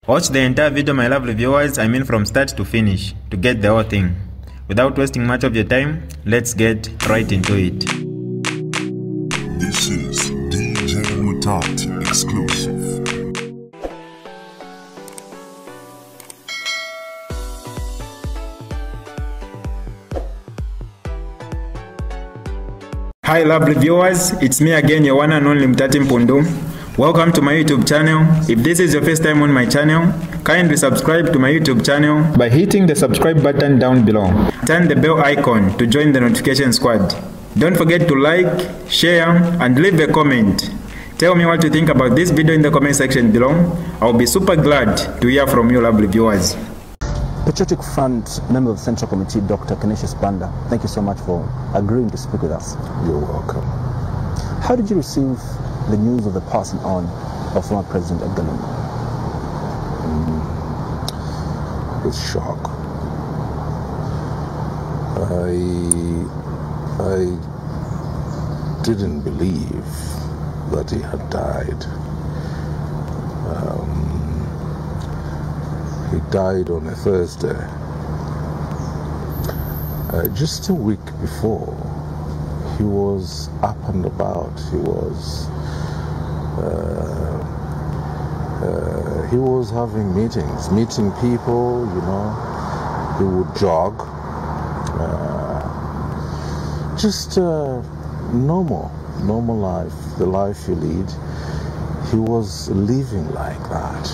Watch the entire video, my lovely viewers, from start to finish, to get the whole thing. Without wasting much of your time, let's get right into it. This is DJ Mutati exclusive. Hi lovely viewers, it's me again, your one and only Mutati Mpundu. Welcome to my YouTube channel. If this is your first time on my channel, kindly subscribe to my YouTube channel by hitting the subscribe button down below. Turn the bell icon to join the notification squad. Don't forget to like, share, and leave a comment. Tell me what you think about this video in the comment section below. I'll be super glad to hear from you lovely viewers. Patriotic Front member of the Central Committee, Dr. Canisius Banda, thank you so much for agreeing to speak with us. You're welcome. How did you receive the news of the passing on of former President Edgar Lungu? With shock. I didn't believe that he had died. He died on a Thursday. Just a week before, he was up and about. He was having meetings, meeting people, you know. He would jog. Just normal life, the life you lead. He was living like that.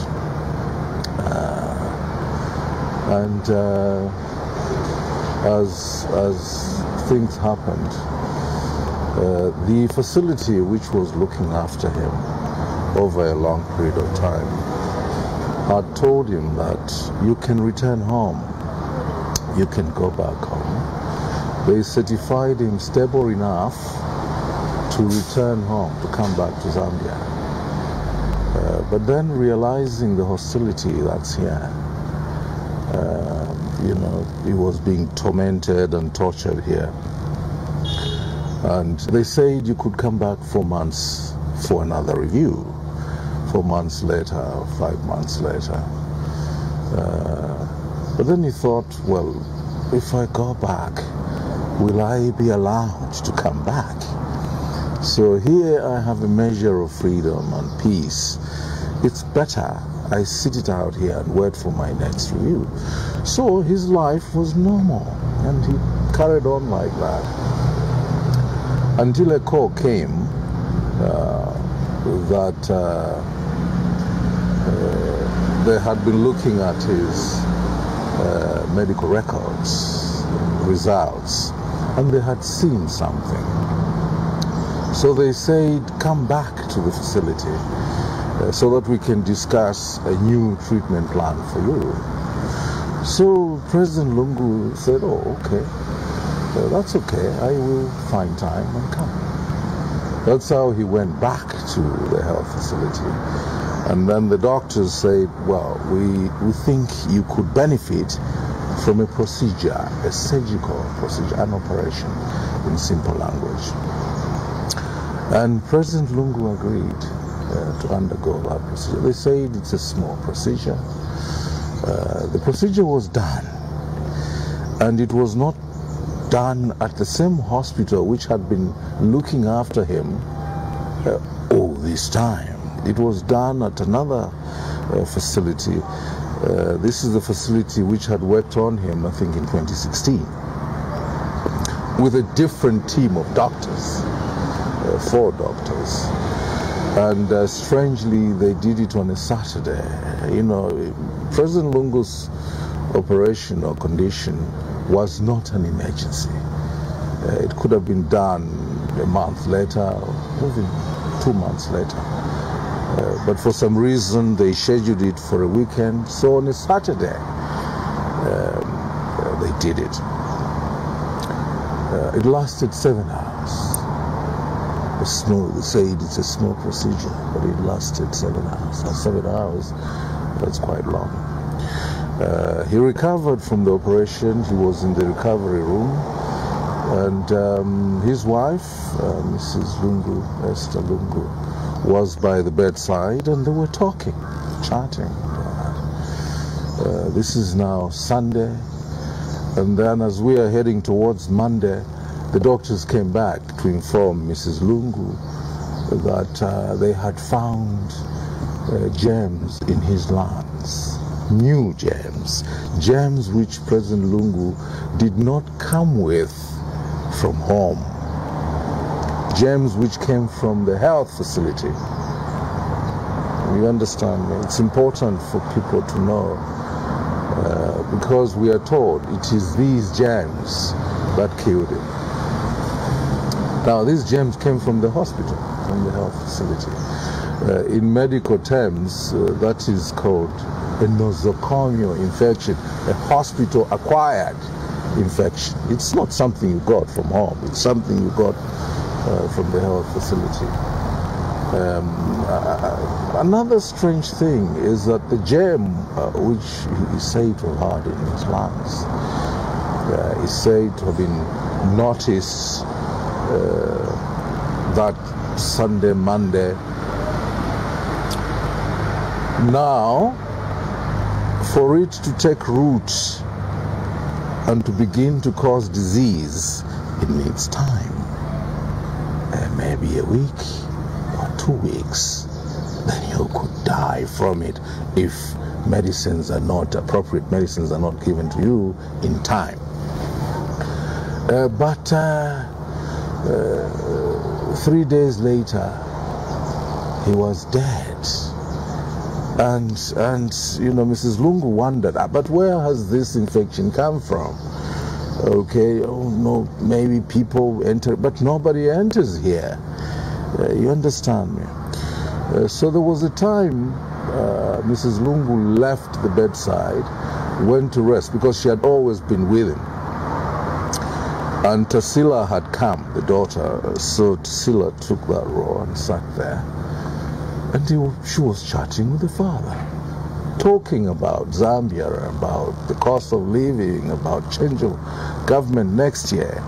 And as things happened, the facility which was looking after him over a long period of time had told him that you can return home, you can go back home. They certified him stable enough to return home, to come back to Zambia. But then realizing the hostility that's here, you know, he was being tormented and tortured here. And they said you could come back 4 months for another review. 4 months later, 5 months later. But then he thought, well, if I go back, will I be allowed to come back? So here I have a measure of freedom and peace. It's better I sit it out here and wait for my next review. So his life was normal, and he carried on like that until a call came that they had been looking at his medical records, results, and they had seen something. So they said, come back to the facility so that we can discuss a new treatment plan for you. So President Lungu said, oh, okay, that's okay, I will find time and come. That's how he went back to the health facility. And then the doctors said, well, we think you could benefit from a procedure, a surgical procedure, an operation, in simple language. And President Lungu agreed to undergo that procedure. They said it's a small procedure. The procedure was done, and it was not done at the same hospital which had been looking after him all this time. It was done at another facility. This is the facility which had worked on him, I think, in 2016, with a different team of doctors, 4 doctors. And strangely, they did it on a Saturday. You know, President Lungu's operation or condition was not an emergency. It could have been done a month later, or even 2 months later. But for some reason, they scheduled it for a weekend. So on a Saturday, they did it. It lasted 7 hours. They said it's a small procedure, but it lasted 7 hours. Now 7 hours, that's quite long. He recovered from the operation. He was in the recovery room, and his wife, Mrs. Lungu, Lungu, was by the bedside, and they were talking, chatting. This is now Sunday, and then as we are heading towards Monday, the doctors came back to inform Mrs. Lungu that they had found germs in his lungs, new germs, germs which President Lungu did not come with from home, germs which came from the health facility. You understand me? It's important for people to know because we are told it is these germs that killed him. Now, these germs came from the hospital, from the health facility. In medical terms, that is called a nosocomial infection, a hospital-acquired infection. It's not something you got from home. It's something you got from the health facility. Another strange thing is that the germ which he said was hard in his lungs is said to have been noticed that Sunday, Monday. Now, for it to take root and to begin to cause disease, it needs time. Maybe a week or 2 weeks. Then you could die from it if medicines are not, appropriate medicines are not given to you in time. But 3 days later, he was dead. And you know, Mrs. Lungu wondered, but where has this infection come from? Okay, oh no, maybe people enter, but nobody enters here. You understand me? So there was a time Mrs. Lungu left the bedside, went to rest, because she had always been with him. And Tarsila had come, the daughter, so Tarsila took that role and sat there. And she was chatting with the father, talking about Zambia, about the cost of living, about change of government next year.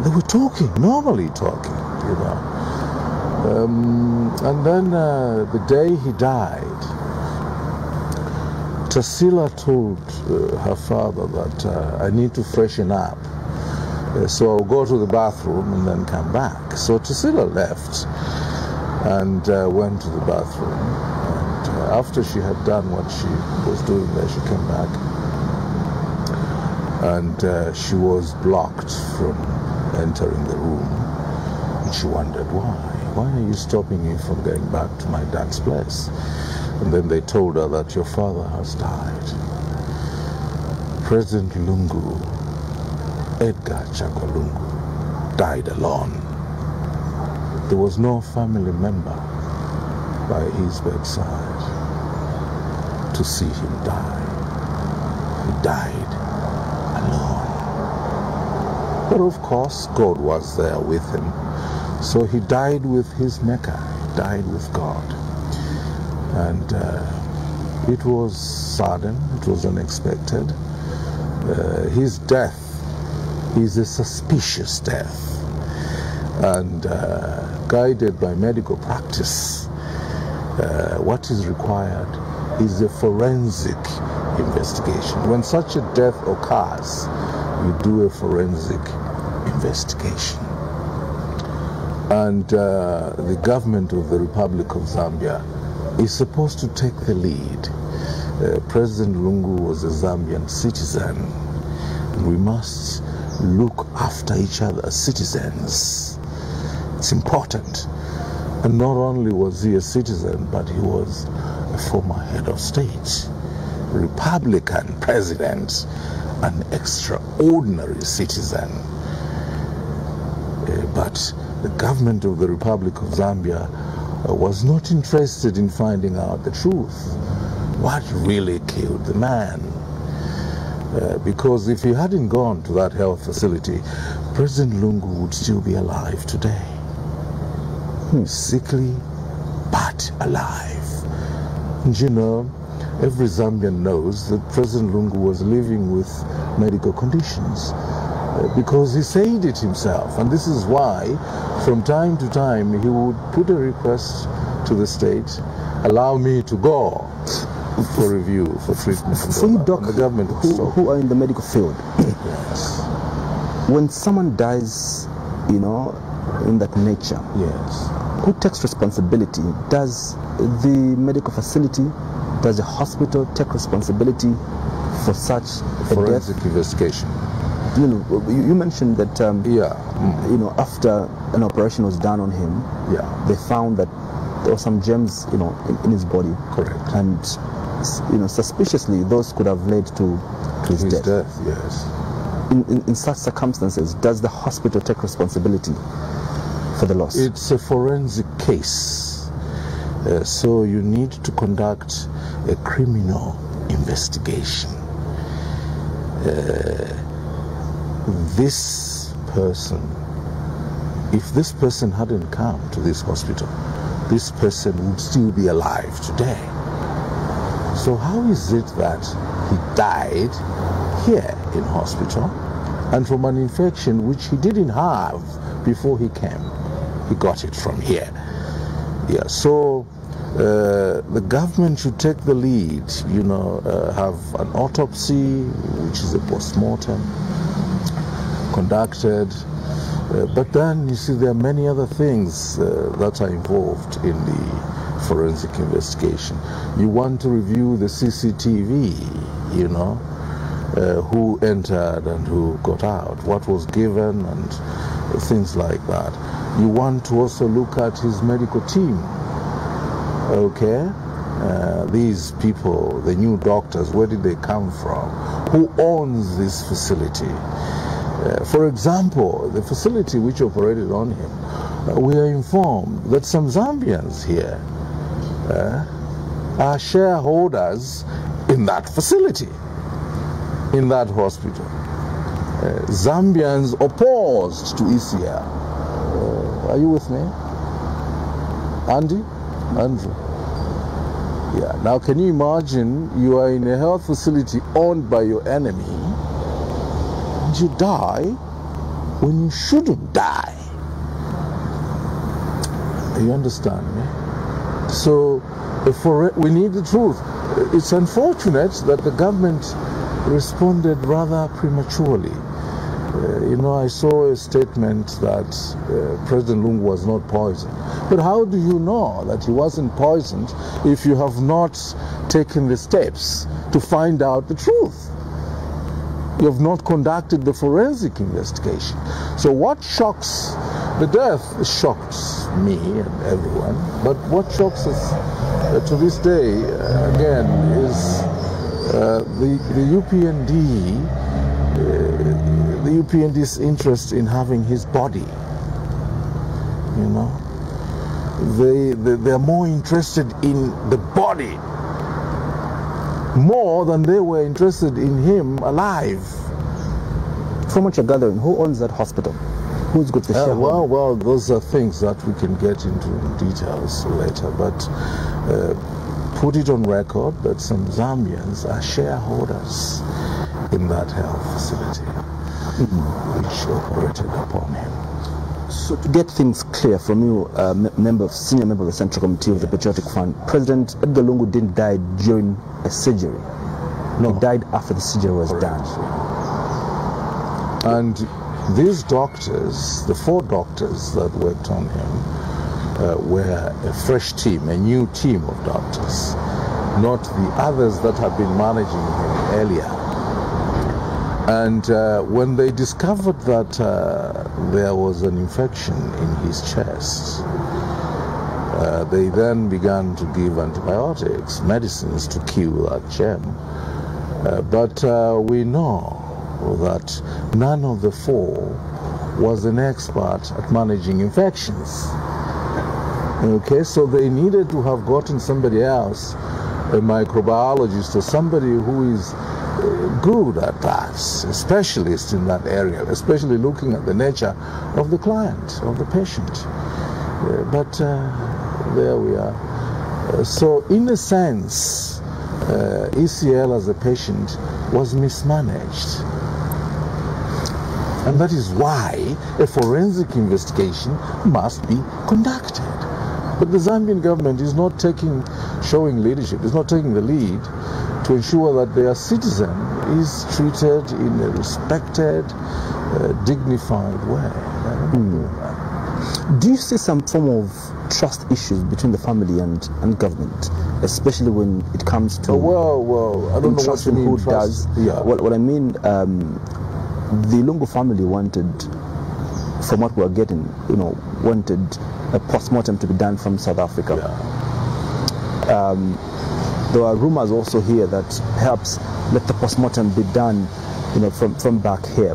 They were talking, normally talking, you know. And then the day he died, Tarsila told her father that I need to freshen up. So I'll go to the bathroom and then come back. So Tarsila left and went to the bathroom. And after she had done what she was doing there, she came back. And she was blocked from entering the room. And she wondered why. Why are you stopping me from going back to my dad's place? And then they told her that your father has died. President Lungu, Edgar Chagwa Lungu, died alone. There was no family member by his bedside to see him die. He died alone. But of course, God was there with him. So he died with his Maker, he died with God. And it was sudden, it was unexpected. His death is a suspicious death. And guided by medical practice, what is required is a forensic investigation. When such a death occurs, you do a forensic investigation. And the government of the Republic of Zambia is supposed to take the lead. President Lungu was a Zambian citizen. We must look after each other as citizens. It's important. And not only was he a citizen, but he was a former head of state, Republican president, an extraordinary citizen. But the government of the Republic of Zambia was not interested in finding out the truth. What really killed the man? Because if he hadn't gone to that health facility, President Lungu would still be alive today. Sickly, but alive. And you know, every Zambian knows that President Lungu was living with medical conditions because he said it himself. And this is why, from time to time, he would put a request to the state, allow me to go. for review, for treatment. For you, Doc, the government who are in the medical field, yes. When someone dies, you know, in that nature, Yes. who takes responsibility? Does the medical facility, does the hospital take responsibility for such a Forensic death? investigation. You know, you mentioned that Yeah. you know, after an operation was done on him, Yeah. they found that there were some germs, you know, in his body. Correct. And you know, suspiciously, those could have led to his death. Yes. In such circumstances, does the hospital take responsibility for the loss? It's a forensic case, so you need to conduct a criminal investigation. This person, if this person hadn't come to this hospital, this person would still be alive today. So how is it that he died here in hospital and from an infection which he didn't have before he came? He got it from here. Yeah, so the government should take the lead, you know, have an autopsy, which is a post-mortem, conducted. But then, you see, there are many other things that are involved in the forensic investigation. You want to review the CCTV, you know, who entered and who got out, what was given, and things like that. You want to also look at his medical team, okay? These people, the new doctors, where did they come from? Who owns this facility? For example, the facility which operated on him, we are informed that some Zambians here are shareholders in that facility, in that hospital. Zambians opposed to ECL. Are you with me? Andy? Andrew? Yeah. Now, can you imagine you are in a health facility owned by your enemy and you die when you shouldn't die? You understand me? So, we need the truth. It's unfortunate that the government responded rather prematurely. You know, I saw a statement that President Lungu was not poisoned. But how do you know that he wasn't poisoned if you have not taken the steps to find out the truth? You have not conducted the forensic investigation. So what shocks, the death shocks me and everyone, but what shocks us to this day, again, is the UPND's interest in having his body. You know, they're more interested in the body more than they were interested in him alive. From what you're gathering, who owns that hospital? Who's got the share? Well, those are things that we can get into details later, but put it on record that some Zambians are shareholders in that health facility which operated upon him. So to get things clear from you, senior member of the Central Committee of the Patriotic Fund, President Edgar Lungu didn't die during a surgery. No. He died after the surgery was done. And these doctors, the 4 doctors that worked on him, were a fresh team, a new team of doctors, not the others that had been managing him earlier. And when they discovered that there was an infection in his chest, they then began to give antibiotics, medicines to kill that germ. But we know that none of the 4 was an expert at managing infections. Okay, so they needed to have gotten somebody else, a microbiologist or somebody who is good at that, a specialist in that area, especially looking at the nature of the client, of the patient. But there we are. So in a sense, ECL as a patient was mismanaged. And that is why a forensic investigation must be conducted. But the Zambian government is not showing leadership, is not taking the lead to ensure that their citizen is treated in a respected, dignified way. Do you see some form of trust issues between the family and government, especially when it comes to well, I don't know what you mean. Who does? Yeah. What I mean, the Lungu family wanted, from what we're getting, wanted a post-mortem to be done from South Africa. Yeah. There are rumors also here that perhaps let the post-mortem be done, from back here.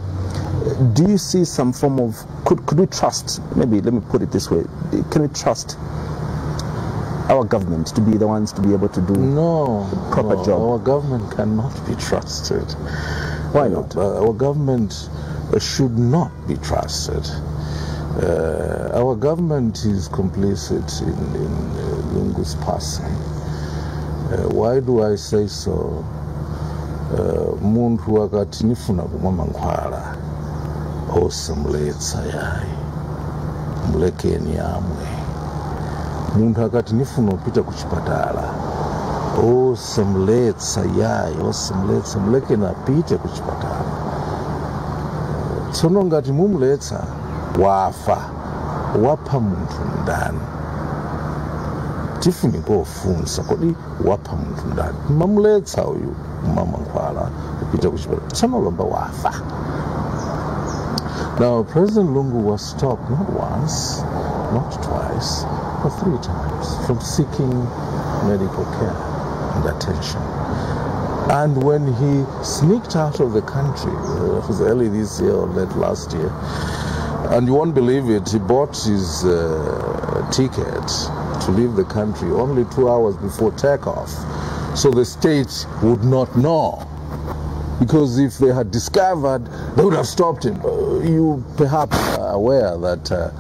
Do you see some form of, could we trust, maybe let me put it this way, can we trust our government to be the ones to be able to do a proper job? Our government cannot be trusted. Why not? Our government should not be trusted. Our government is complicit in Lungu's passing. Why do I say so? Muntu wakati nifuna kumama nkwala osamletsa yayi mulekeni amwe. Muntu akati nifuna upita kuchipatala osamletsa yayi osamletsa mulekeni apite kuchipatala. Tsono ngati mumuletsa wafa wapha muntu ndani. Tifunika ofunsa kodi wapha muntu ndani. Mamuletsa uyu mama nkwala upita kuchipatala. Tsono lomba wafa. Now, President Lungu was stopped not once, not twice, but 3 times from seeking medical care and attention. And when he sneaked out of the country, it was early this year or late last year, and you won't believe it, he bought his ticket to leave the country only 2 hours before takeoff, so the state would not know. Because if they had discovered, they would have stopped him. You perhaps are aware that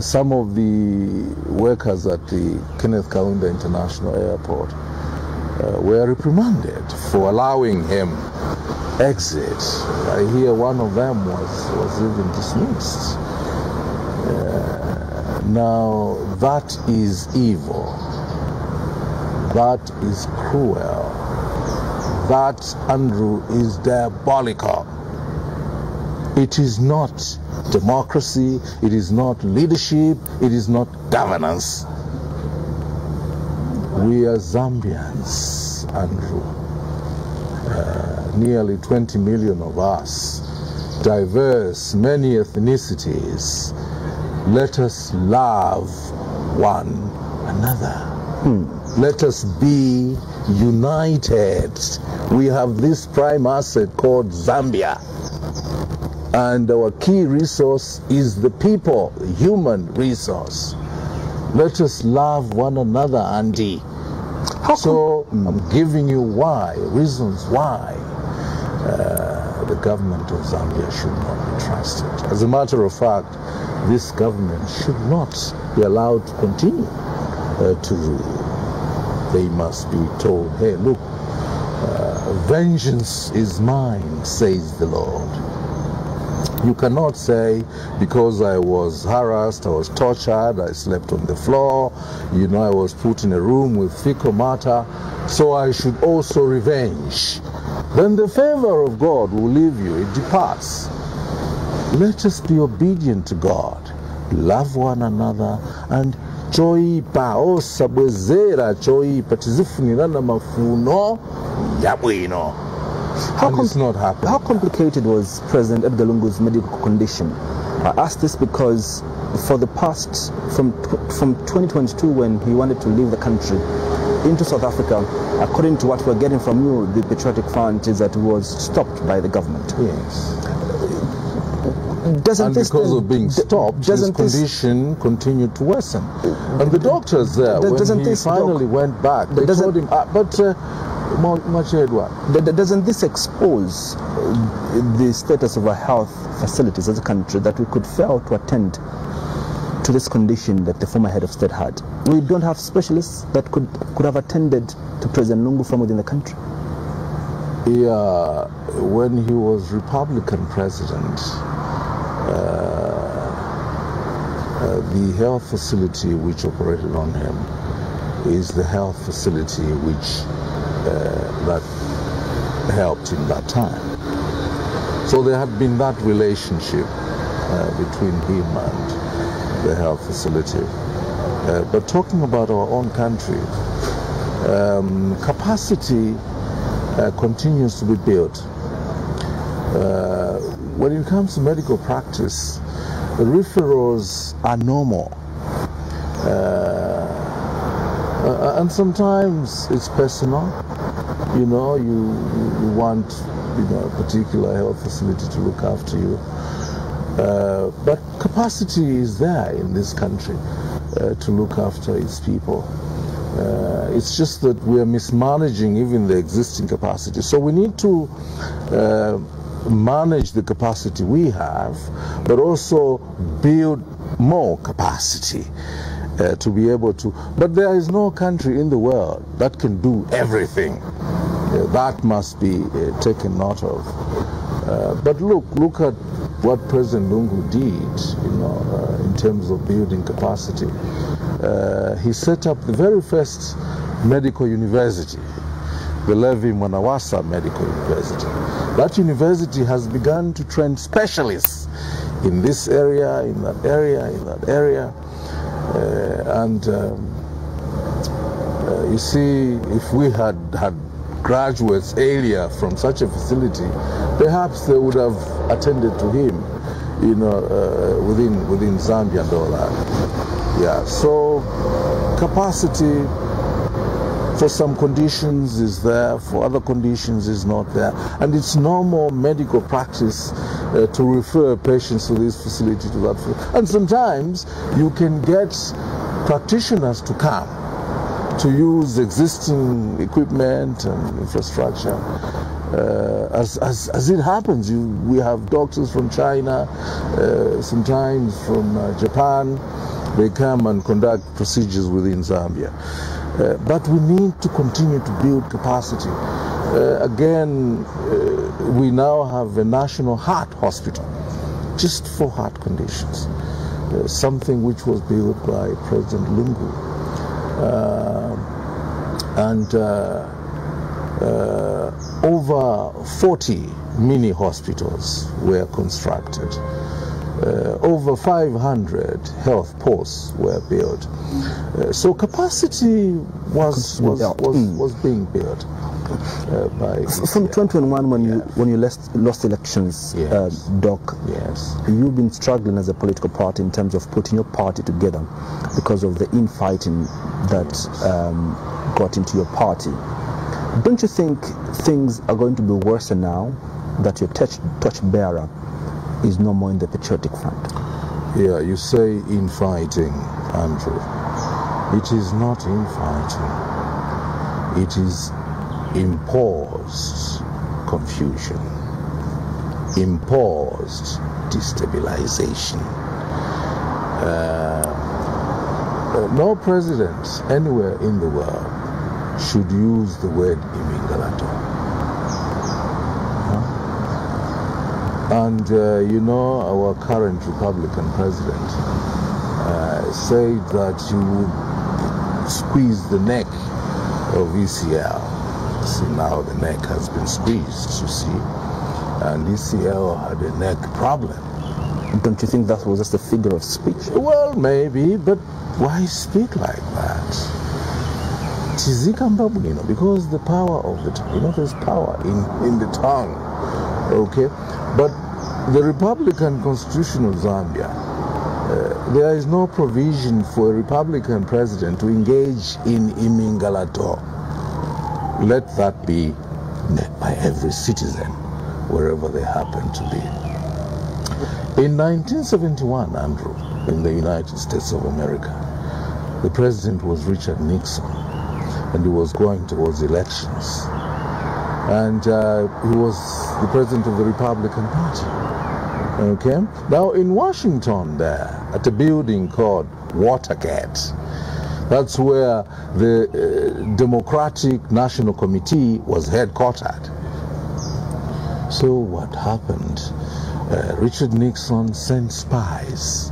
some of the workers at the Kenneth Kaunda International Airport were reprimanded for allowing him exit. I hear one of them was even dismissed. Now that is evil. That is cruel. That, Andrew, is diabolical. It is not democracy, it is not leadership, it is not governance. We are Zambians, Andrew. Nearly 20 million of us, diverse, many ethnicities. Let us love one another. Let us be united. We have this prime asset called Zambia. And our key resource is the people, the human resource. Let us love one another, Andy. I'm giving you reasons why the government of Zambia should not be trusted. As a matter of fact, this government should not be allowed to continue to rule. They must be told, hey, look, vengeance is mine, says the Lord. You cannot say, because I was harassed, I was tortured, I slept on the floor, I was put in a room with fecal matter, so I should also revenge. Then the favor of God will leave you, it departs. Let us be obedient to God, love one another, and choipa osabwezera choipa tizifunirana mafuno yabwino. It's not happening. How complicated was President Edgar Lungu's medical condition? I ask this because for the past, from 2022 when he wanted to leave the country into South Africa, according to what we're getting from you, the Patriotic Front, is that he was stopped by the government. Yes. And because of being stopped, his condition continued to worsen. And the doctors there, when he finally went back, they told him, doesn't this expose the status of our health facilities as a country, that we could fail to attend to this condition that the former head of state had? We don't have specialists that could have attended to President Lungu from within the country. Yeah, when he was Republican president, the health facility which operated on him is the health facility which that helped in that time. So there had been that relationship between him and the health facility. But talking about our own country, capacity continues to be built. When it comes to medical practice, referrals are normal. And sometimes it's personal. You know, you want a particular health facility to look after you. But capacity is there in this country to look after its people. It's just that we are mismanaging even the existing capacity. So we need to manage the capacity we have, but also build more capacity to be able to. But there is no country in the world that can do everything. That must be taken note of. But look at what President Lungu did, in terms of building capacity. He set up the very first medical university, the Levi Mwanawasa Medical University. That university has begun to train specialists in this area, in that area, in that area. You see, if we had graduates earlier from such a facility, perhaps they would have attended to him, within Zambia and all that. Yeah, so capacity for some conditions is there, for other conditions is not there. And it's normal medical practice to refer patients to this facility, to that facility. And sometimes you can get practitioners to come to use existing equipment and infrastructure. As it happens, we have doctors from China, sometimes from Japan. They come and conduct procedures within Zambia. But we need to continue to build capacity. Again, we now have a national heart hospital just for heart conditions, something which was built by President Lungu. Over 40 mini hospitals were constructed. Over 500 health posts were built. So capacity was being built by ECL. From 2021, when you lost elections, yes. Doc, yes, you've been struggling as a political party in terms of putting your party together because of the infighting that got into your party. Don't you think things are going to be worse now that your torchbearer is no more in the patriotic front? Yeah, you say infighting, Andrew. It is not infighting. It is imposed confusion, imposed destabilization. No president anywhere in the world should use the word imingalato. And our current Republican president said that you would squeeze the neck of ECL. See, now the neck has been squeezed, you see, and ECL had a neck problem. Don't you think that was just a figure of speech? Well, maybe, but why speak like that? Because the power of the tongue, there's power in the tongue, okay? But the Republican Constitution of Zambia, there is no provision for a Republican president to engage in imingalato. Let that be met by every citizen, wherever they happen to be. In 1971, Andrew, in the United States of America, the president was Richard Nixon, and he was going towards elections. And he was the president of the Republican Party. Okay? Now, in Washington there, at a building called Watergate, that's where the Democratic National Committee was headquartered. So what happened? Richard Nixon sent spies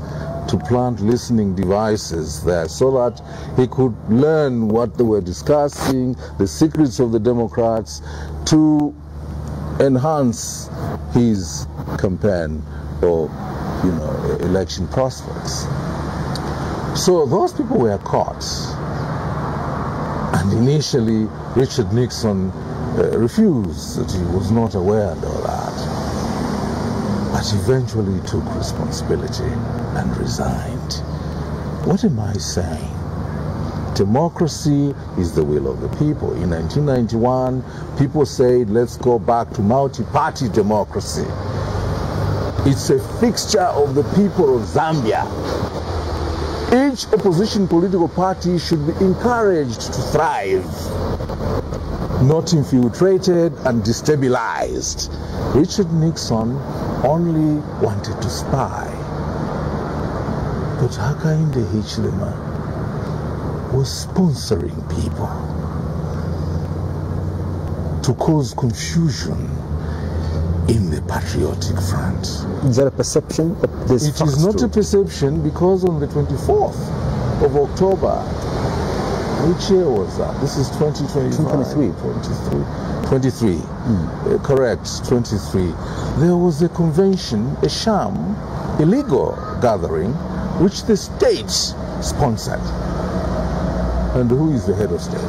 to plant listening devices there so that he could learn what they were discussing, the secrets of the Democrats, to enhance his campaign or, election prospects. So those people were caught. And initially, Richard Nixon refused, that he was not aware of all that. But eventually took responsibility and resigned. What am I saying? Democracy is the will of the people. In 1991, people said, let's go back to multi-party democracy. It's a fixture of the people of Zambia. Each opposition political party should be encouraged to thrive, not infiltrated and destabilized. Richard Nixon only wanted to spy. But Hakainde Hichilema was sponsoring people to cause confusion in the patriotic front. Is that a perception? It is not a perception, because on the 24th of October, which year was that? This is 2025. 23. Correct, 23. There was a convention, a sham, illegal gathering, which the state sponsored. And who is the head of state?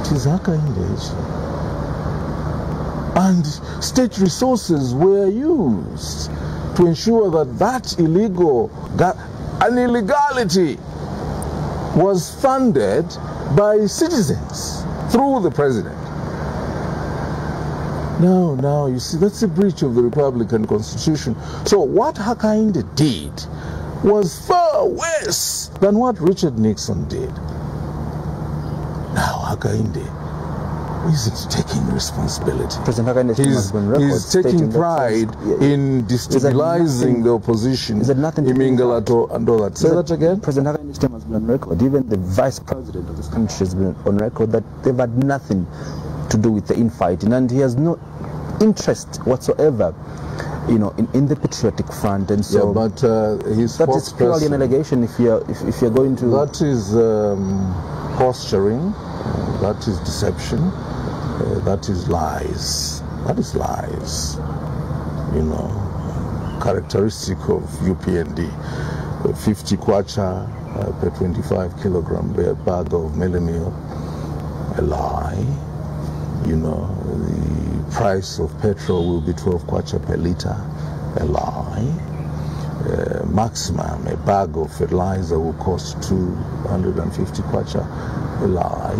It is Hakainde Hichilema. And state resources were used to ensure that that illegality was funded by citizens through the president. Now, you see, that's a breach of the Republican Constitution. So what Hakainde did was far worse than what Richard Nixon did. Now, Hakainde isn't taking responsibility. He's taking pride in destabilizing the opposition, Imingalato and all that. Say that again? President Hakande's term has been on record. Even the vice president of this country has been on record that they've had nothing to do with the infighting, and he has no interest whatsoever, in the patriotic front. And so, yeah, but that is purely an allegation. If you're going to, that is posturing, that is deception. That is lies. That is lies. Characteristic of UPND. 50 kwacha per 25 kilogram bag of melamine. A lie. The price of petrol will be 12 kwacha per liter. A lie. Maximum, a bag of fertilizer will cost 250 kwacha. A lie.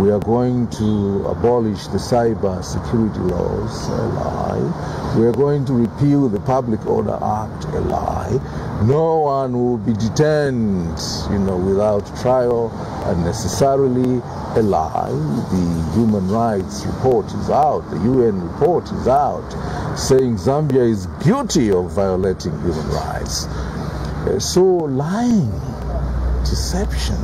We are going to abolish the cyber security laws. A lie. We are going to repeal the Public Order Act. A lie. No one will be detained, without trial unnecessarily. A lie. The Human Rights Report is out. The UN report is out, saying Zambia is guilty of violating human rights. So lying, deception,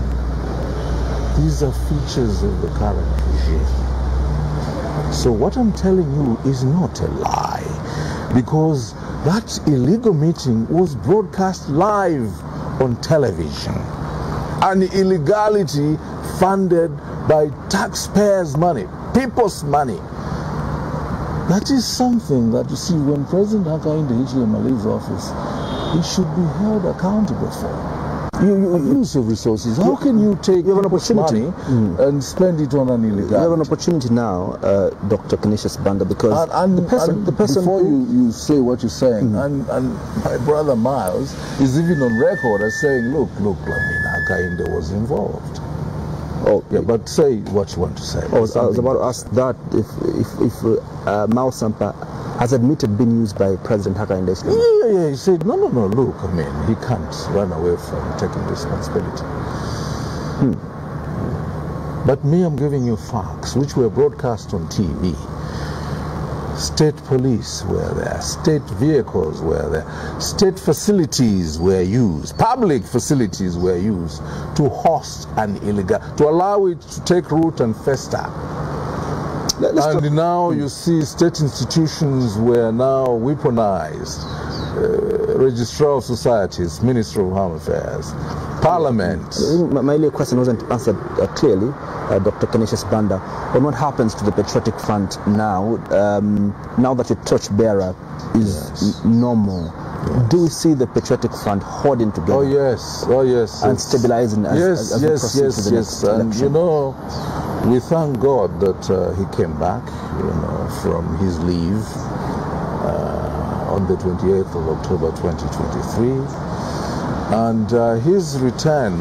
these are features of the current regime. So what I'm telling you is not a lie, because that illegal meeting was broadcast live on television. An illegality funded by taxpayers' money, people's money. That is something that, you see, when President Hakainde Hichilema leaves office, he should be held accountable for. Use of resources. How can you take people's money and spend it on an illegality? You have an opportunity now, Dr. Canisius Banda, because the person before you say what you're saying, and my brother Miles is even on record as saying, look, Hakainde was involved. Oh, yeah, but say what you want to say. I was about to ask that if Mao Sampa has admitted being used by President Hakainde Hichilema. Yeah, he said, no, look, he can't run away from taking responsibility. But me, I'm giving you facts, which were broadcast on TV. State police were there, state vehicles were there, state facilities were used, public facilities were used to host an illegal, to allow it to take root and fester. And now you see state institutions were now weaponized. Registrar of Societies, Minister of Home Affairs, Parliament. My earlier question wasn't answered clearly, Dr. Canisius Banda, on what happens to the Patriotic Front now, now that your torchbearer is normal. Yes. Do we see the Patriotic Front holding together? Oh yes, and stabilizing as we proceed to the next and election? you know, we thank God that he came back, you know, from his leave on the 28th of October 2023, and his return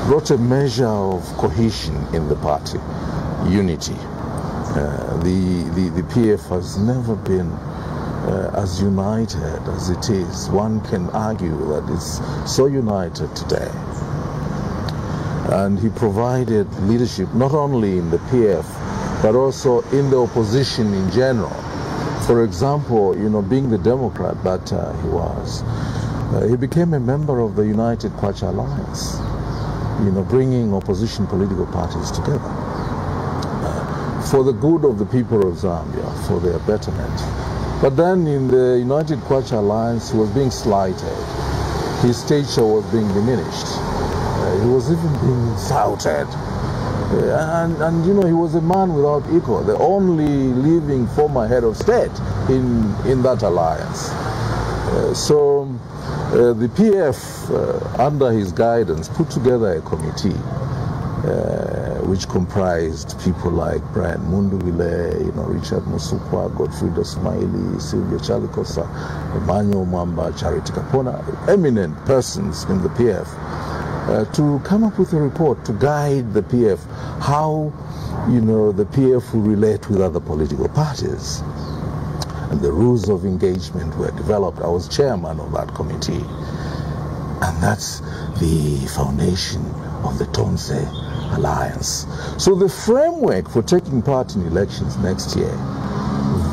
brought a measure of cohesion in the party, unity. The PF has never been as united as it is. One can argue that it's so united today. And he provided leadership not only in the PF, but also in the opposition in general. For example, you know, being the Democrat that he was, he became a member of the United Kwacha Alliance, you know, bringing opposition political parties together for the good of the people of Zambia, for their betterment. But then in the United Kwacha Alliance, he was being slighted. His stature was being diminished. He was even being insulted. And you know, he was a man without equal, the only living former head of state in that alliance. So the PF, under his guidance, put together a committee which comprised people like Brian Mpundu, you know, Richard Musukwa, Godfrey Smiley, Sylvia Chalikosa, Emmanuel Mwamba, Charity Kapona, eminent persons in the PF, to come up with a report to guide the PF how, you know, the PF will relate with other political parties. And the rules of engagement were developed. I was chairman of that committee. And that's the foundation of the Tonse Alliance. So the framework for taking part in elections next year,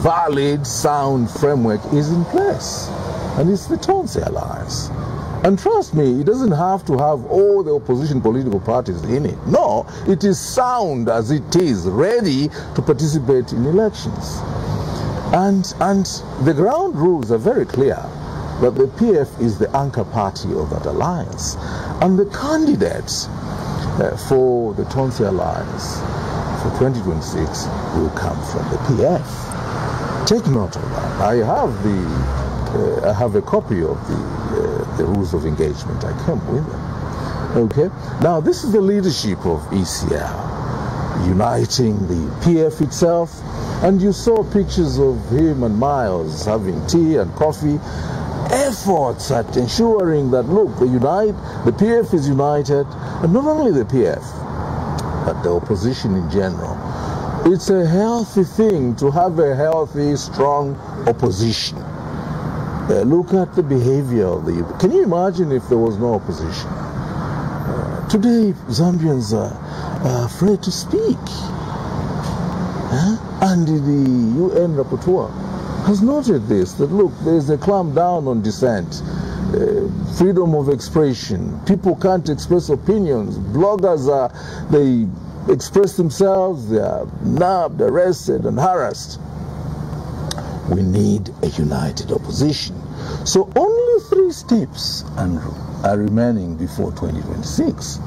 valid, sound framework, is in place. And it's the Tonse Alliance. And trust me, it doesn't have to have all the opposition political parties in it. No, it is sound as it is, ready to participate in elections. And the ground rules are very clear that the PF is the anchor party of that alliance. And the candidates for the Tonse Alliance for 2026 will come from the PF. Take note of that. I have a copy of the rules of engagement. I came with them. Okay. Now this is the leadership of ECL, uniting the PF itself, and you saw pictures of him and Miles having tea and coffee. Efforts at ensuring that, look, the PF is united, and not only the PF, but the opposition in general. It's a healthy thing to have a healthy, strong opposition. Look at the behavior of the youth. Can you imagine if there was no opposition? Today, Zambians are afraid to speak. And the UN rapporteur has noted this, that look, there's a clamp down on dissent, freedom of expression. People can't express opinions. Bloggers they express themselves, they are nabbed, arrested, and harassed. We need a united opposition. So only 3 steps, Andrew, are remaining before 2026.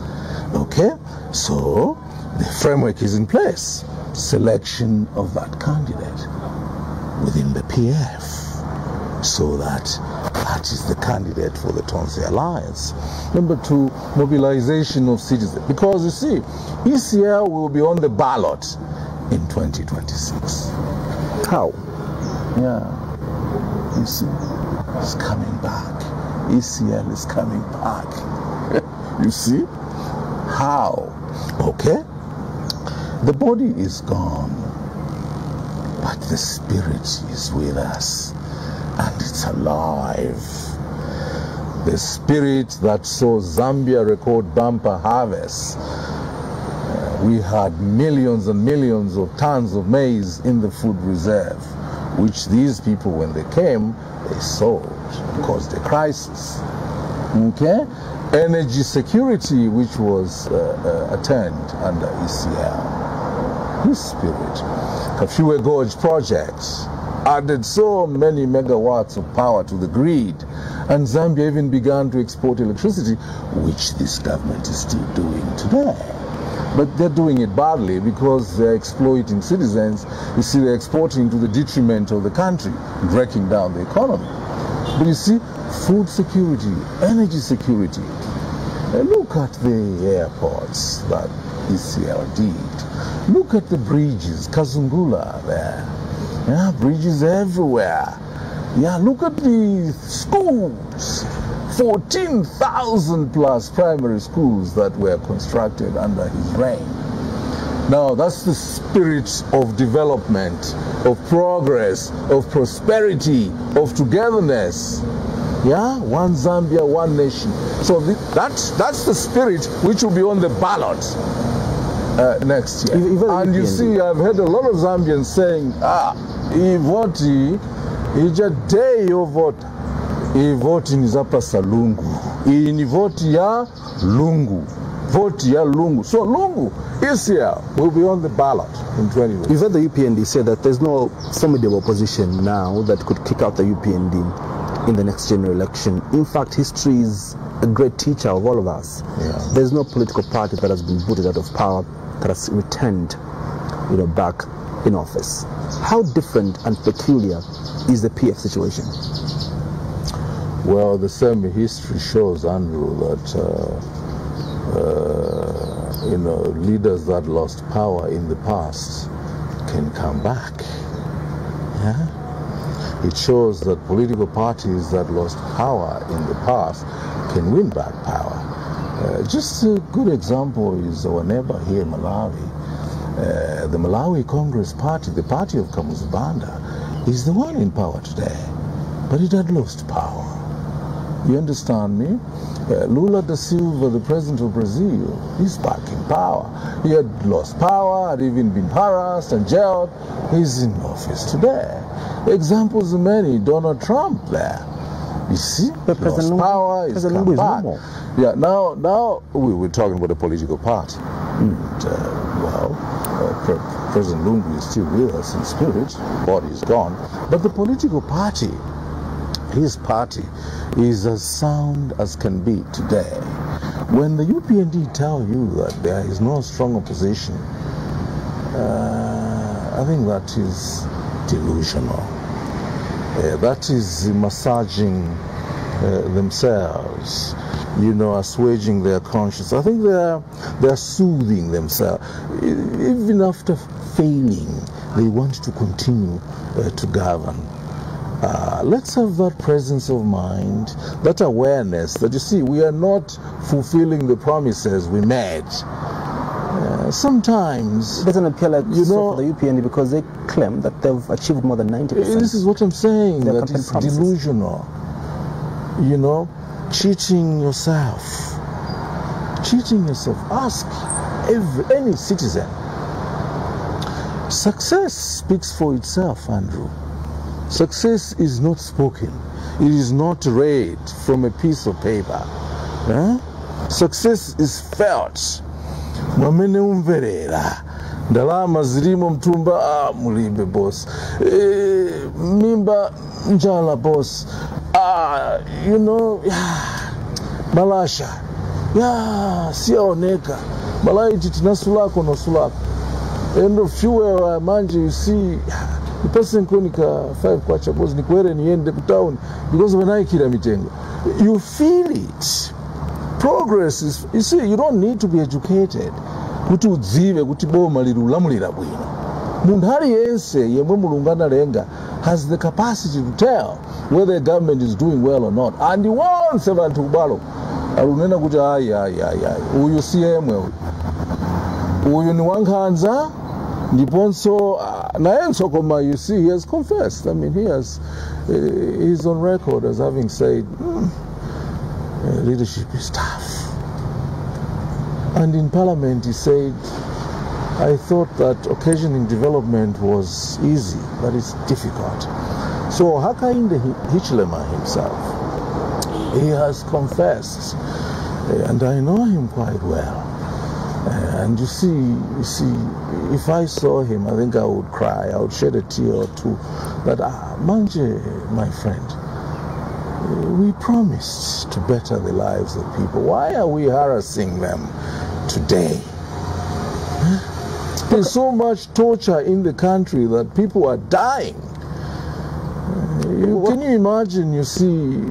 Okay? So the framework is in place. Selection of that candidate within the PF, so that is the candidate for the Tonse Alliance. Number 2, mobilization of citizens. Because you see, ECL will be on the ballot in 2026. How? Yeah. You see, it's coming back. ECL is coming back. You see? How? Okay. The body is gone, but the spirit is with us, and it's alive. The spirit that saw Zambia record bumper harvests. We had millions and millions of tons of maize in the food reserve, which these people, when they came, they sold, caused a crisis. Okay? Energy security, which was attained under ECL. His spirit. Kafue Gorge project added so many megawatts of power to the grid, and Zambia even began to export electricity, which this government is still doing today. But they're doing it badly because they're exploiting citizens. You see, they're exporting to the detriment of the country, breaking down the economy. But you see, food security, energy security. Look at the airports that ECL did. Look at the bridges, Kazungula there. Yeah, bridges everywhere. Yeah, look at the schools. 14,000 plus primary schools that were constructed under his reign. Now, that's the spirit of development, of progress, of prosperity, of togetherness. Yeah, one Zambia, one nation. So that's the spirit which will be on the ballot next year. And you see, I've heard a lot of Zambians saying, Ivoti, ija yo vote. Ivoti ni zapa sa lungu. Ni voti ya lungu. Voti ya lungu. So lungu, ECL will be on the ballot in 2020. You've heard the UPND say that there's no formidable opposition now that could kick out the UPND in the next general election. In fact, history is a great teacher of all of us. Yeah. There's no political party that has been booted out of power that has returned, back in office. How different and peculiar is the PF situation? Well, the same history shows, Andrew, that leaders that lost power in the past can come back. Yeah? It shows that political parties that lost power in the past can win back power. Just a good example is our neighbor here in Malawi. The Malawi Congress Party, the party of Banda, is the one in power today, but it had lost power. You understand me? Lula da Silva, the president of Brazil, is back in power. He had lost power, had even been harassed and jailed. He's in office today. Examples are many. Donald Trump there. You see? But lost power, he's come back. Yeah, now we're talking about a political party. President Lungu is still with us in spirit. Body is gone. But the political party, his party, is as sound as can be today. When the UPND tell you that there is no strong opposition, I think that is delusional. That is massaging themselves, assuaging their conscience. I think they're soothing themselves. Even after failing, they want to continue to govern. Let's have that presence of mind, that awareness that, you see, we are not fulfilling the promises we made. Sometimes it doesn't appear like so for the UPND, because they claim that they've achieved more than 90%. This is what I'm saying, that it's delusional. Cheating yourself. Ask any citizen. Success speaks for itself, Andrew. Success is not spoken. It is not read from a piece of paper. Success is felt. Mwamene umverera. Ndalama zilimo mtumba, mulibe boss. Mimba njala boss. Malasha. Siyaoneka. Malaiti tinasulako no sulako. End of fuel manje, you see, the person konika 5 kwacha boss nikwere niende town because when I kila mitengo. You feel it. Progress is, you see, you don't need to be educated. Kuti udzive kuti boma lilulamulira bwino. Mundu aliyense yemwe mulungana lenga has the capacity to tell whether the government is doing well or not. And he wants abantu kubalo. Alunena kuti uyu si yemwe. Uyu ni wankhanza. Ndiponso naenso koma, you see, he has confessed. I mean, he's on record as having said, leadership is tough. And in Parliament he said, I thought that occasioning development was easy, but it's difficult. So Hakainde Hichilema himself, he has confessed, and I know him quite well. And you see, if I saw him, I think I would cry. I would shed a tear or two. But Manje, my friend, we promised to better the lives of people. Why are we harassing them today? There's so much torture in the country that people are dying. Can you imagine, you see,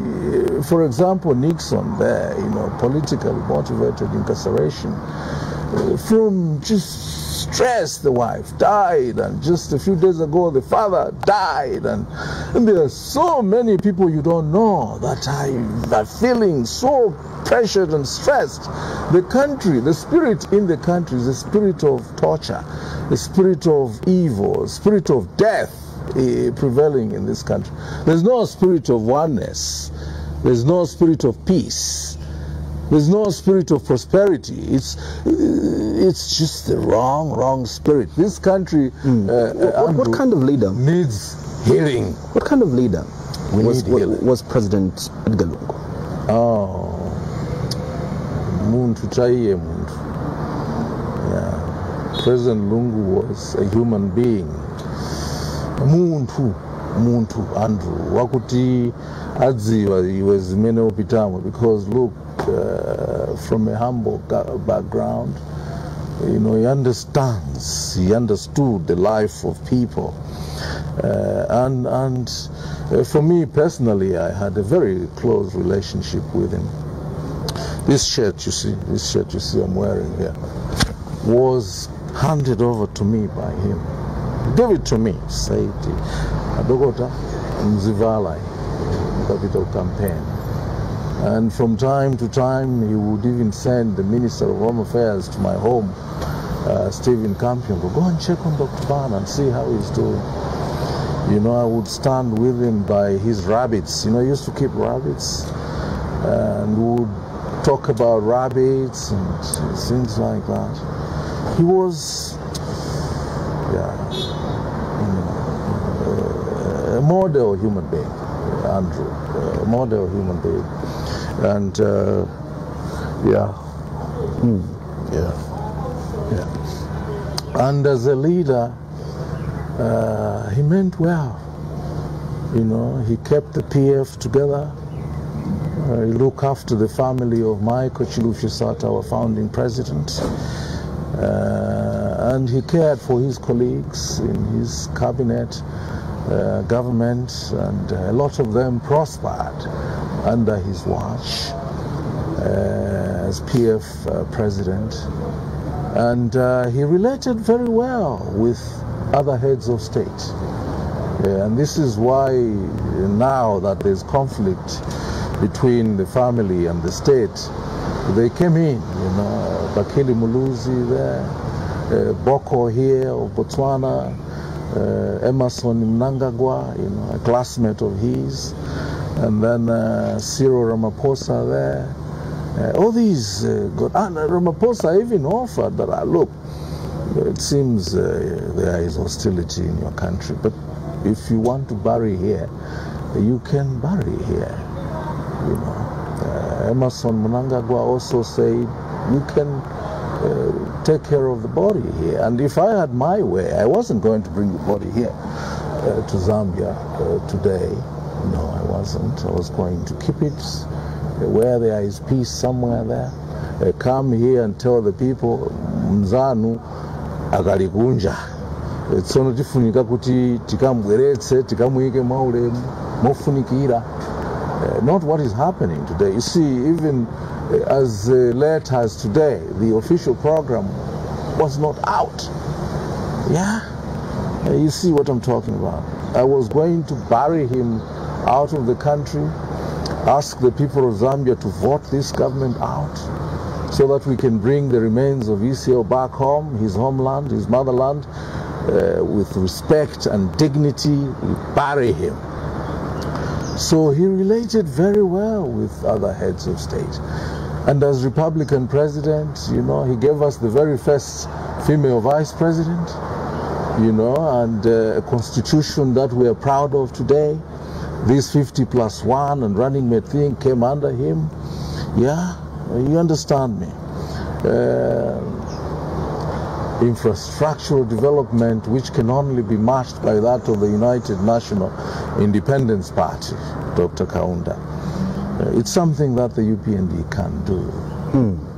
for example, Nixon there, politically motivated incarceration, from just stress. The wife died, and just a few days ago the father died, and there are so many people you don't know that are feeling so pressured and stressed. The country, the spirit in the country is the spirit of torture, the spirit of evil, the spirit of death prevailing in this country. There's no spirit of oneness. There's no spirit of peace. There's no spirit of prosperity. It's just the wrong spirit. This country, what kind of leader needs healing? What kind of leader was President Edgar Lungu? Muntu chaiye muntu. Yeah. President Lungu was a human being. Muntu Andrew. Wakuti adziva iwe zimene opitamo, because look, from a humble background, he understands. He understood the life of people, and for me personally, I had a very close relationship with him. This shirt you see I'm wearing here, was handed over to me by him. Give it to me, said Adogota Mzivala, capital campaign. And from time to time, he would even send the Minister of Home Affairs to my home, Stephen Campion, go and check on Dr. Banda and see how he's doing. I would stand with him by his rabbits. He used to keep rabbits, and we would talk about rabbits and things like that. He was, a model human being, Andrew, a model human being. And and as a leader, he meant well. He kept the PF together. He looked after the family of Michael Chilufya-Sata, our founding president, and he cared for his colleagues in his cabinet, government, and a lot of them prospered under his watch as PF president. And he related very well with other heads of state. And this is why now that there's conflict between the family and the state, they came in, Bakili Muluzi there, Boko here of Botswana, Emerson Mnangagwa, a classmate of his, and then Cyril Ramaphosa there. All these got, and Ramaphosa even offered that, look, it seems there is hostility in your country, but if you want to bury here, you can bury here. Emerson Mnangagwa also said, you can take care of the body here. And if I had my way, I wasn't going to bring the body here to Zambia today. No, I wasn't. I was going to keep it where there is peace somewhere there. Come here and tell the people, Mzanu akalikunja. Tsono tifunika kuti tikamubweretse, tikamuike maulemu, mofunikira. Not what is happening today. You see, even as late as today, the official program was not out. Yeah? You see what I'm talking about. I was going to bury him out of the country, ask the people of Zambia to vote this government out so that we can bring the remains of ECL back home, his homeland, his motherland, with respect and dignity. We bury him. So he related very well with other heads of state. And as Republican president, he gave us the very first female vice president, and a constitution that we are proud of today. This 50+1 and running mate thing came under him. Yeah, you understand me. infrastructural development which can only be matched by that of the United National Independence Party, Dr. Kaunda. It's something that the UPND can't do.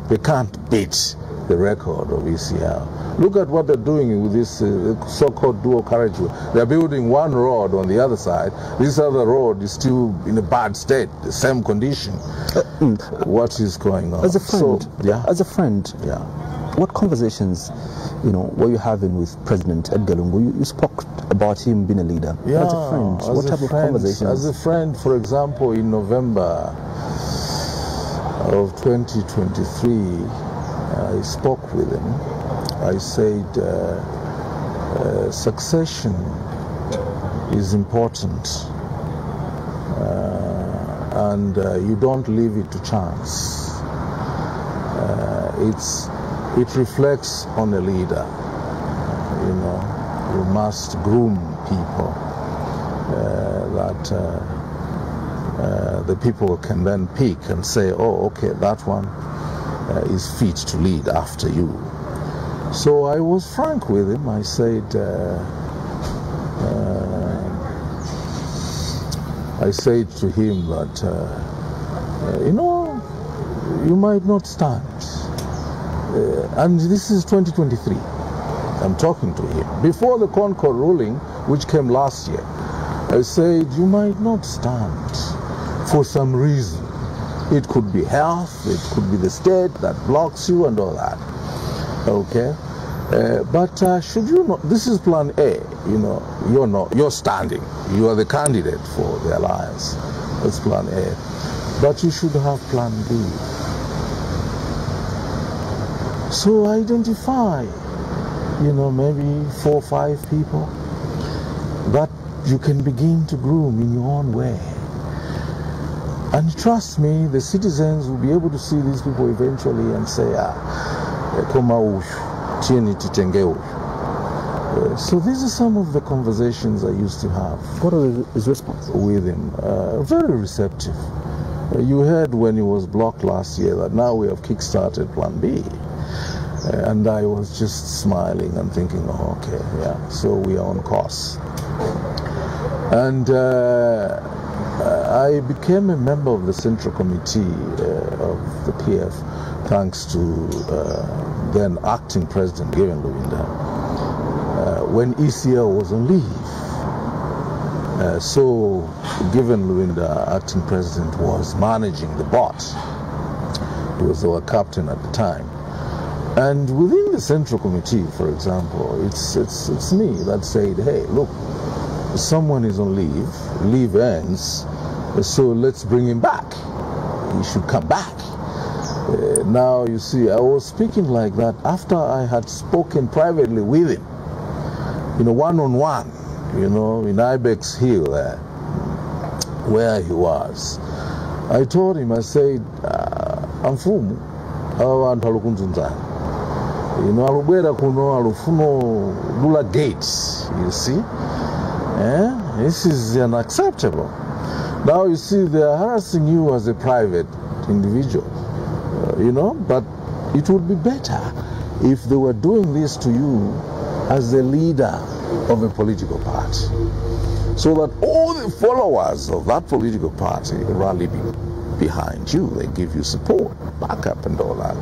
They can't beat the record of ECL. Look at what they're doing with this so-called dual carriageway. They're building one road on the other side. This other road is still in a bad state, the same condition. What is going on? As a friend, as a friend, what conversations, were you having with President Edgar Lungu? You spoke about him being a leader. As a friend, what type of conversations? As a friend, for example, in November of 2023, I spoke with him. I said, succession is important, and you don't leave it to chance. It reflects on a leader. You must groom people that the people can then pick and say, oh, okay, that one is fit to lead after you. So I was frank with him. I said, to him that, you might not stand. And this is 2023. I'm talking to him. Before the Concord ruling, which came last year, I said, you might not stand for some reason. It could be health, it could be the state that blocks you and all that. Okay? But should you not, this is plan A, you're standing. You are the candidate for the alliance. That's plan A. But you should have plan B. So identify, maybe 4 or 5 people that you can begin to groom in your own way. And trust me, the citizens will be able to see these people eventually and say, so these are some of the conversations I used to have. What was his response? With him. Very receptive. You heard when he was blocked last year that now we have kick-started Plan B. And I was just smiling and thinking, oh, okay, yeah, so we are on course. And I became a member of the Central Committee of the PF, thanks to then acting President Given Luwinda, when ECL was on leave. So Given Luwinda, acting president, was managing the bot. He was our captain at the time. And within the Central Committee, for example, it's me that said, hey, look, someone is on leave ends, so let's bring him back. He should come back. Now, you see, I was speaking like that after I had spoken privately with him, one-on-one, in Ibex Hill there, where he was. I told him, I said, Amfumu, alubwera kuno alufuno lula gates, you see. This is unacceptable. Now you see, they are harassing you as a private individual, but it would be better if they were doing this to you as the leader of a political party, so that all the followers of that political party rally behind you. They give you support, backup and all that.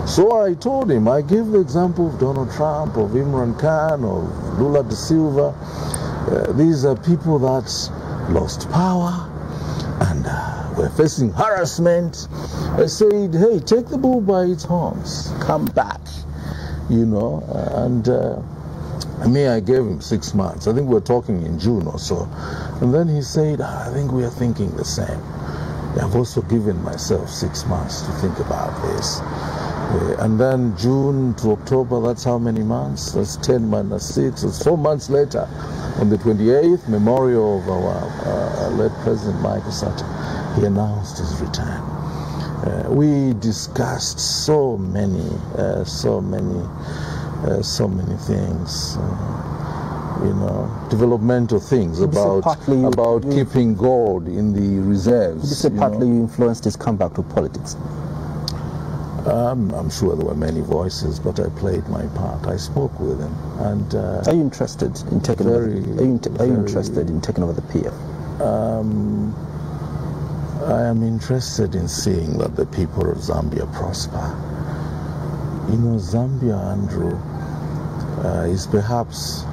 So I told him, I gave the example of Donald Trump, of Imran Khan, of Lula da Silva. These are people that lost power and were facing harassment. I said, hey, take the bull by its horns, come back, and me, I gave him 6 months. I think we were talking in June or so. And then he said, I think we are thinking the same. I've also given myself 6 months to think about this. And then June to October, that's how many months? That's 10 minus 6. It's 4 months later, on the 28th, memorial of our late President Michael Sata, he announced his return. We discussed so many things, developmental things about keeping gold in the reserves. Would you say partly you influenced his comeback to politics? I'm sure there were many voices, but I played my part. I spoke with him, and are you interested in taking over? Are you interested in taking over the PF? I am interested in seeing that the people of Zambia prosper. You know, Zambia, Andrew, is perhaps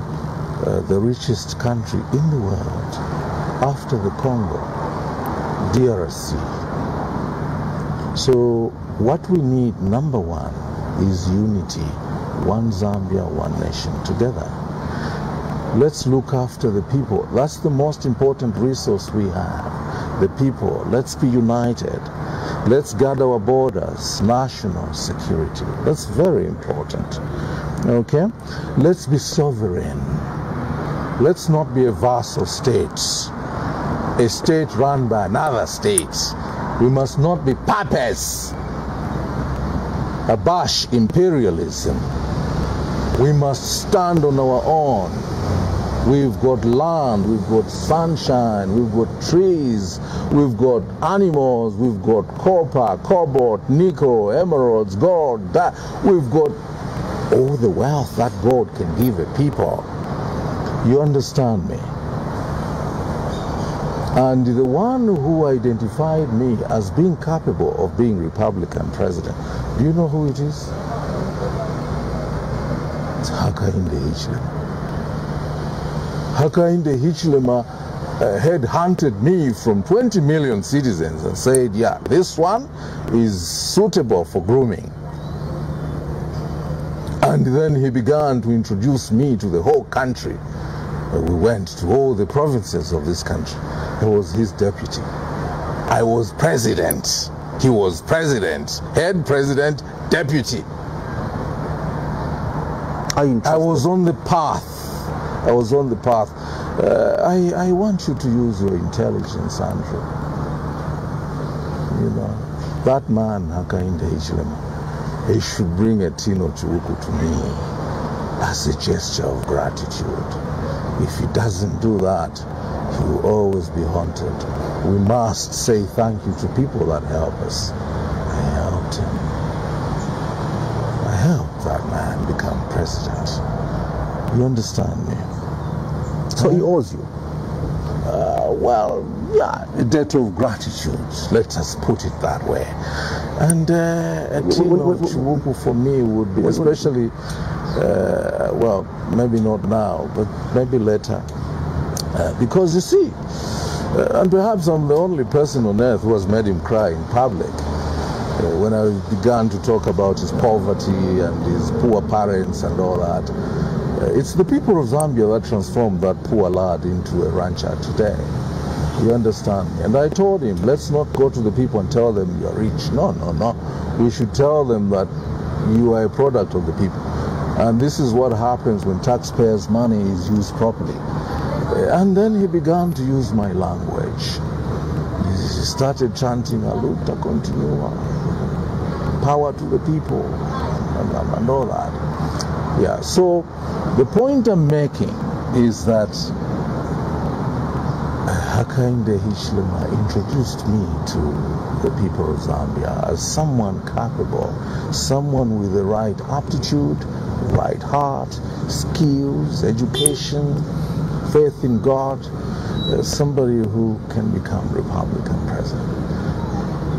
the richest country in the world after the Congo, DRC. So what we need, number one, is unity. One Zambia, one nation, together. Let's look after the people. That's the most important resource we have, the people. Let's be united. Let's guard our borders, national security. That's very important. Okay? Let's be sovereign. Let's not be a vassal state, a state run by another state. We must not be puppets, abash imperialism. We must stand on our own. We've got land, we've got sunshine, we've got trees, we've got animals, we've got copper, cobalt, nickel, emeralds, gold. We've got all the wealth that God can give a people. You understand me? And the one who identified me as being capable of being Republican president, do you know who it is? It's Hakainde Hichilema. Hakainde Hichilema headhunted me from 20 million citizens and said, yeah, this one is suitable for grooming. And then he began to introduce me to the whole country. We went to all the provinces of this country. I was his deputy. I was president. He was president, head president, deputy. I was on the path. I was on the path. I want you to use your intelligence, Andrew. You know, that man, Hakainde Hichilema, he should bring a Tino Chiuku to me as a gesture of gratitude. If he doesn't do that, he will always be haunted. We must say thank you to people that help us. I helped him. I helped that man become president. You understand me? So he owes you? Well, yeah, a debt of gratitude. Let us put it that way. And a Tino Chiuku for me would be, especially, well, maybe not now, but maybe later. Because you see, and perhaps I'm the only person on earth who has made him cry in public. When I began to talk about his poverty and his poor parents and all that, it's the people of Zambia that transformed that poor lad into a rancher today. You understand me? And I told him, let's not go to the people and tell them you're rich. No, no, no. We should tell them that you are a product of the people. And this is what happens when taxpayers' money is used properly. And then he began to use my language. He started chanting, Aluta continua, power to the people, and all that. Yeah, so the point I'm making is that Hakainde Hichilema introduced me to the people of Zambia as someone capable, someone with the right aptitude, right heart, skills, education, faith in God, somebody who can become Republican president.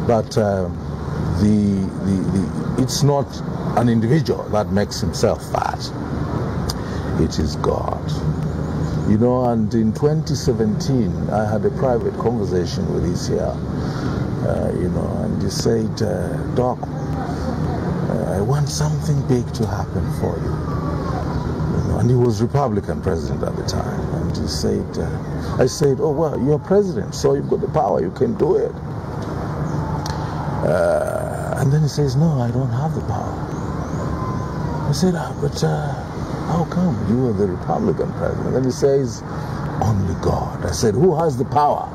But it's not an individual that makes himself that. It is God. You know, and in 2017, I had a private conversation with ECL, you know, and he said, Doc, I want something big to happen for you. And he was Republican president at the time. And he said, I said, oh, well, you're president, so you've got the power, you can do it. And then he says, no, I don't have the power. I said, but how come you are the Republican president? And then he says, only God. I said, who has the power?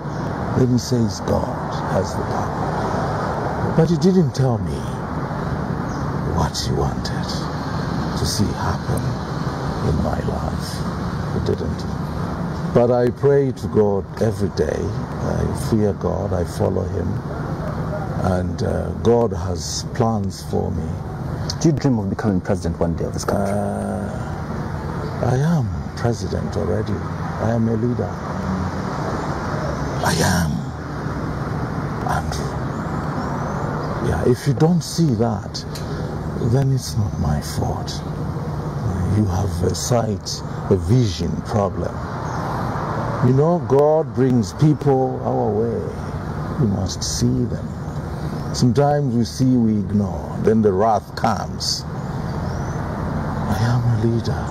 Then he says, God has the power. But he didn't tell me what he wanted to see happen in my life. He didn't. But I pray to God every day. I fear God. I follow him. and God has plans for me. Do you dream of becoming president one day of this country? I am president already. I am a leader. I am, Andrew. Yeah, if you don't see that, then it's not my fault. You have a sight, a vision problem. You know, God brings people our way. We must see them. Sometimes we see, we ignore. Then the wrath comes. I am a leader,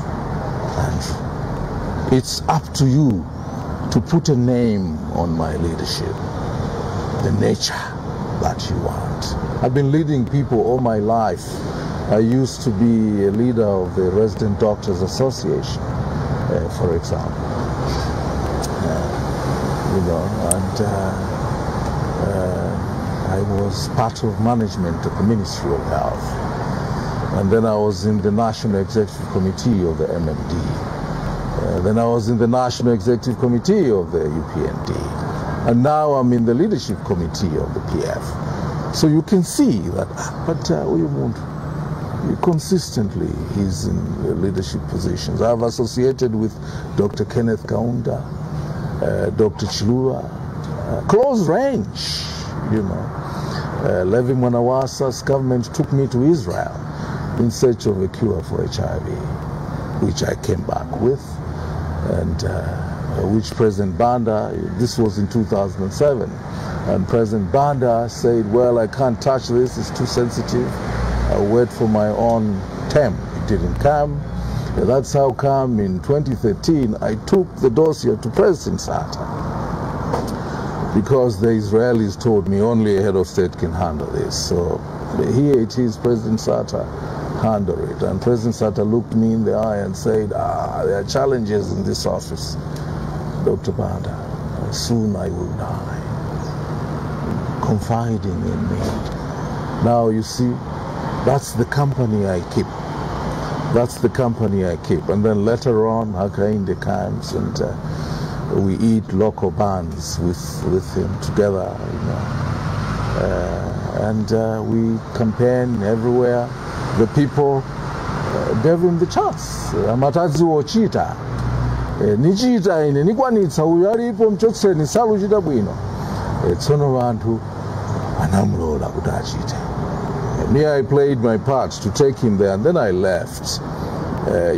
Andrew. It's up to you to put a name on my leadership, the nature that you want. I've been leading people all my life. I used to be a leader of the Resident Doctors Association, for example. I was part of management at the Ministry of Health. And then I was in the National Executive Committee of the MMD. Then I was in the National Executive Committee of the UPND. And now I'm in the Leadership Committee of the PF. So you can see that, but consistently he's in leadership positions. I've associated with Dr. Kenneth Kaunda, Dr. Chilua, close range, you know. Levi Mwanawasa's government took me to Israel in search of a cure for HIV, which I came back with, and which President Banda, this was in 2007, and President Banda said, well, I can't touch this, it's too sensitive, I'll wait for my own term. It didn't come. That's how come in 2013 I took the dossier to President Sata, because the Israelis told me only a head of state can handle this. So here it is, President Sata, handle it. And President Sata looked me in the eye and said, there are challenges in this office, Dr. Banda. Soon I will die. Confiding in me. Now you see, that's the company I keep. That's the company I keep. And then later on, Hakainde comes and we eat local bands with him together, you know. And we campaign everywhere. The people gave him the chance. Mutati wochita. Nichita ine nikwanitsa uyu alipo mchotseni saluchita bwino. Tsono vantu anamulola kuti achite. Me, I played my part to take him there, and then I left.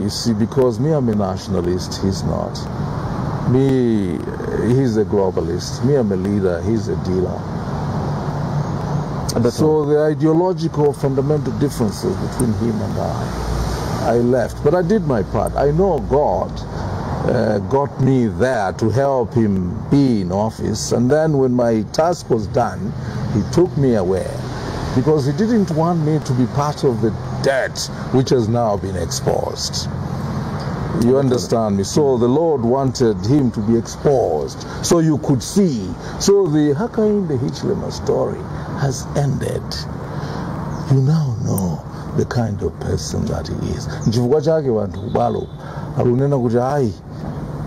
You see, because me, I'm a nationalist, he's not. Me, he's a globalist. Me, I'm a leader, he's a dealer. So the ideological fundamental differences between him and I left. But I did my part. I know God got me there to help him be in office, and then when my task was done, he took me away, because he didn't want me to be part of the debt which has now been exposed. You understand me? So the Lord wanted him to be exposed so you could see. So the Hakainde Hichilema story has ended. You now know the kind of person that he is. Nchifukwa chake vantu kubalo alunena kuti ai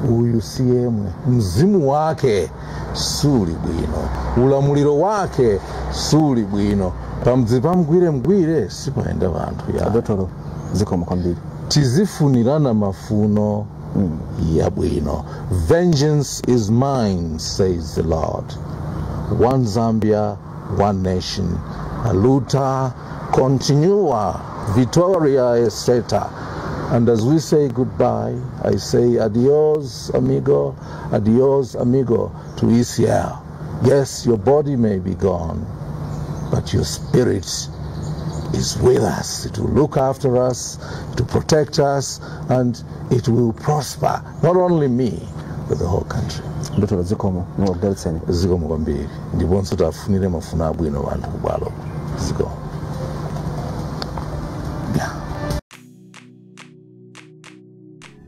uyu si yemwe, mzimu wake suli bwino, ulamuliro wake suli bwino, pamudzi pamugwire mgwire sipaenda vantu ya Adotoro zikomo kwambiri tizifunirana mafuno ya bwino. Vengeance is mine, says the Lord. One Zambia, one nation. Luta continua, Vittoria Estreta. And as we say goodbye, I say adios amigo to ECL. Yes, your body may be gone, but your spirit is with us. It will look after us, to protect us, and it will prosper, not only me, but the whole country. Dr. Zikomo, Zikomo kwambiri. Ndibonso tafunire mafuna abwino vantu kubalo. Zikomo. Yeah.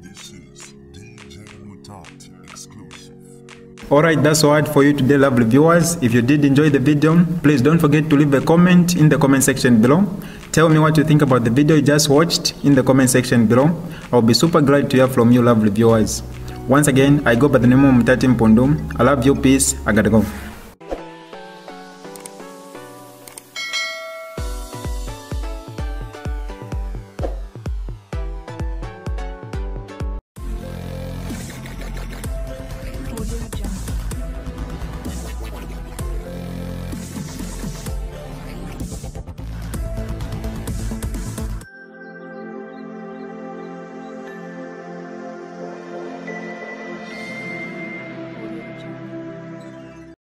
This is DJ Mutati exclusive. Alright, that's all for you today, lovely viewers. If you did enjoy the video, please don't forget to leave a comment in the comment section below. Tell me what you think about the video you just watched in the comment section below. I'll be super glad to hear from you, lovely viewers. Once again, I go by the name of Mutati Mpundu. I love you, peace, I gotta go.